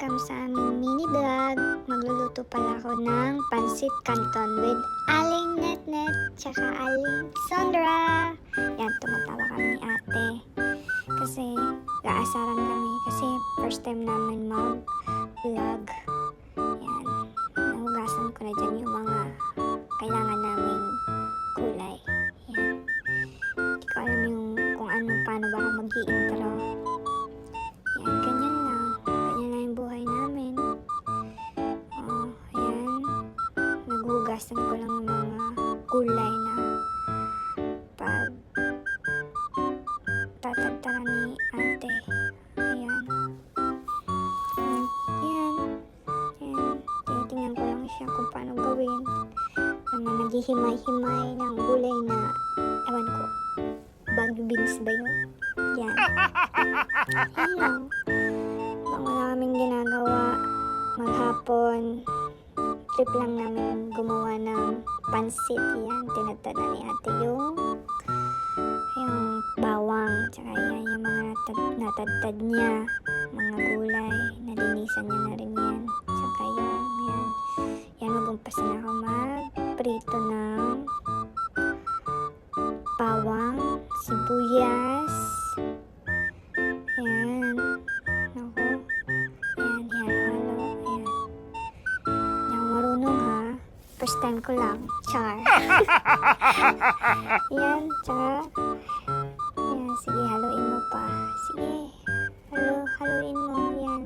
welcome sa aming mini vlog. Magluluto pala ako ng pansit canton with Aling Netnet tsaka Aling Sandra. Yan, tumatawa kami ni ate. Kasi gaasaran kami kasi first time namin mag-vlog. Yan, nahugasan ko na dyan yung mga kailangan naming kulay. Yan, hindi ko alam yung kung ano, paano ba ako mag-i-intro. Yan, ganyan lang. Ganyan lang yung buhay namin. Ayan. Naghugasan ko lang yung mga gulay na pag tatagtaran ni ate. Ayan. Ayan. Ayan. Tinitingnan ko lang siya kung paano gawin. Mga naghihimay-himay ng gulay na, ewan ko, bagyo beans ba yun? Yan. Yan lang. Wala kaming ginagawa maghapon. Trip lang namin gumawa ng pansit. Yan, tinatad na ni ate yung bawang. Tsaka yan, yung mga natadtad niya. Mga gulay. Nalinisan niya na rin yan. Tsaka yung, yan. Yan, mag-umpasa na ako mag-prito ng bawang, sibuyas. Ayan. Ako. Ayan, halo. Ayan. Hindi ako marunong ha. First time ko lang. Char. Ayan, tsaka. Ayan, sige, haluin mo pa. Sige. Haluin mo. Ayan.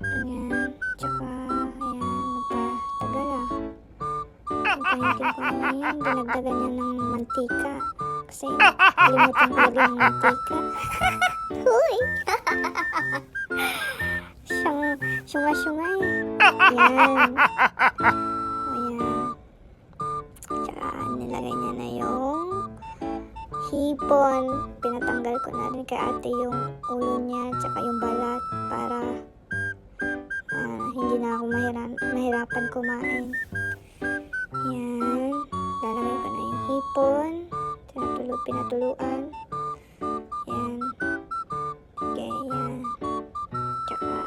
Ayan. Tsaka, ayan, magpatagal ah. Pagpanitin ko na yan. Dinagdagan niya ng mantika. Kasi kalimutan ko lagi ng mantika. Huy! Syunga-syungay. Ayan. Ayan. Tsaka nilagay niya na yung hipon. Pinatanggal ko na rin kay ate yung ulo niya tsaka yung balat para hindi na ako mahirapan kumain. Ayan. Lalagay ko na yung hipon. Pinatuluan. Yan. Okay, yan. Tsaka,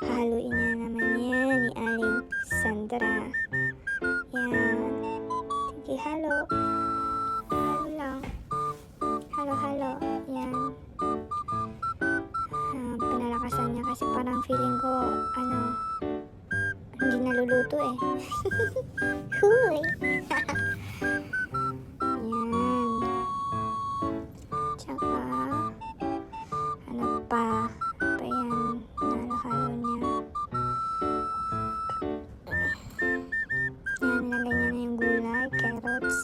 haluin niya naman yan ni Aling Sandra. Yan. Sige, halo. Halo lang. Halo. Yan. Pinalakasan niya kasi parang feeling ko, hindi naluluto eh. Huy! Ayan, nalo-halo niya. Yan, nilagay niya na yung gulay, carrots.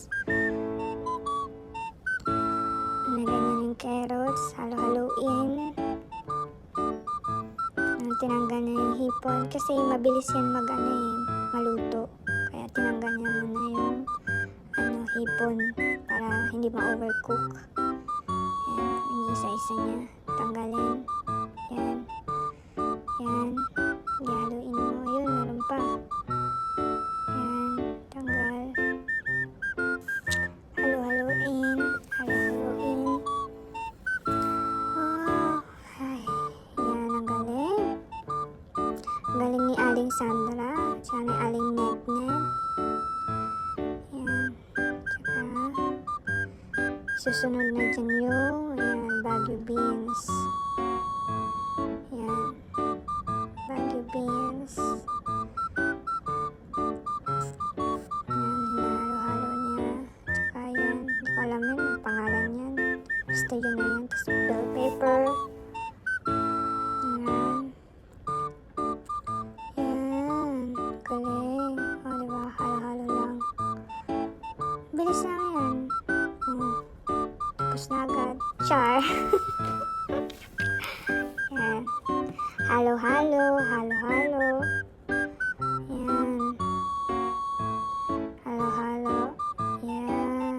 Nilagay niya na yung carrots, halo-haloin. Tinanggal niya yung hipon kasi mabilis yan maluto. Kaya tinanggal niya muna yung hipon para hindi ma-overcook. Ayan, inisa-isa niya. Tanggalin. Yan. Ihaluin mo. Ayun, meron pa. Yan. Tanggal. Halo-haloin. Ay. Yan, ang galing. Ang galing ni Aling Sandra. Tsaka ni Aling Netnet. Yan. Tsaka susunod na dyan yung Baguio beans. Yan. Baguio beans. Yan, hinahalo-halo niya. Tsaka yan. Hindi ko alam yun. Pangalan yan. Basta yun na yan. Tapos bell pepper. Yan. Yan. Galing. Diba? Halo-halo lang. Bilis lang yan. Tapos na agad. Char. Yan. Halo-halo. Yan. Halo-halo. Yan.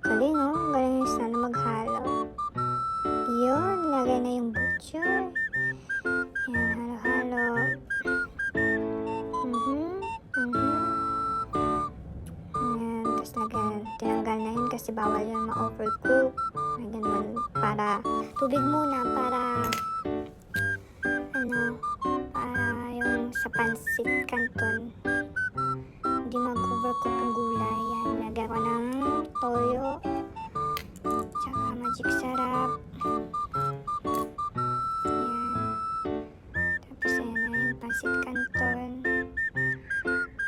Galing oh. Galing yung sana maghalo. Yun. Lagay na yung butcher. Yan. Halo-halo. Yan. Tapos tinanggal na yun kasi bawal yun ma-overcook. Ganun, para tubig muna para para yung sa pansit canton hindi mag-overcook yung gulay. Yan, lagyan ko ng toyo tsaka magic sarap. Yan, tapos ayan na yung pansit canton.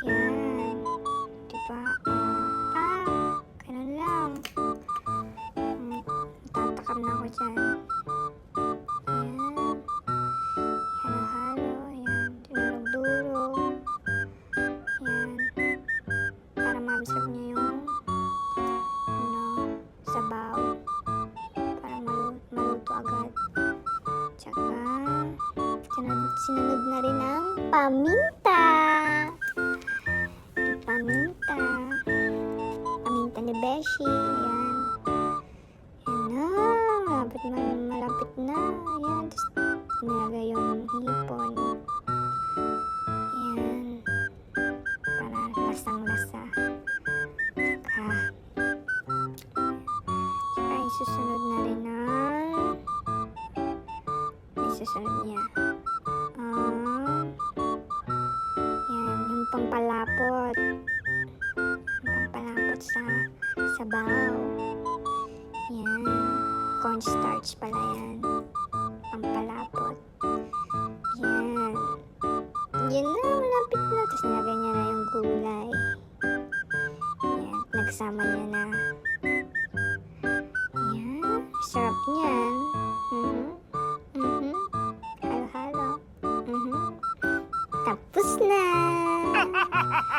Yan, diba? Ganun lang. Tatakam na ako dyan. Yan, halo-halo. Yan, dinurog-durog. Yan, para ma-absorb niya yung sabaw. Para maluto agad. Tsaka, sinunod na rin ang paminta. Paminta. Paminta ni Beshi. Ayan. Ayan na. Malapit na. Ayan. Tapos, nilagay yung hipon. Ayan. Para lasang-lasa. Tsaka isusunod na rin ang isusunod niya. Yan, yung pampalapot. Pampalapot sa sabaw. Yan. Cornstarch pala yan. Pampalapot. Yan. Yan na, malapit na. Tapos nilagay niya na yung gulay. Yan, nagsama niya na. Yan, sarap niyan. Halo-halo. Tapos na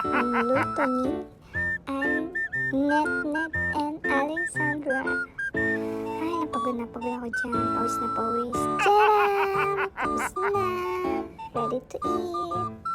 ang luto ni Net and Alexandra. Ay, napagod ako dyan. Pawis na pawis. Tcharam! Tapos na. Ready to eat.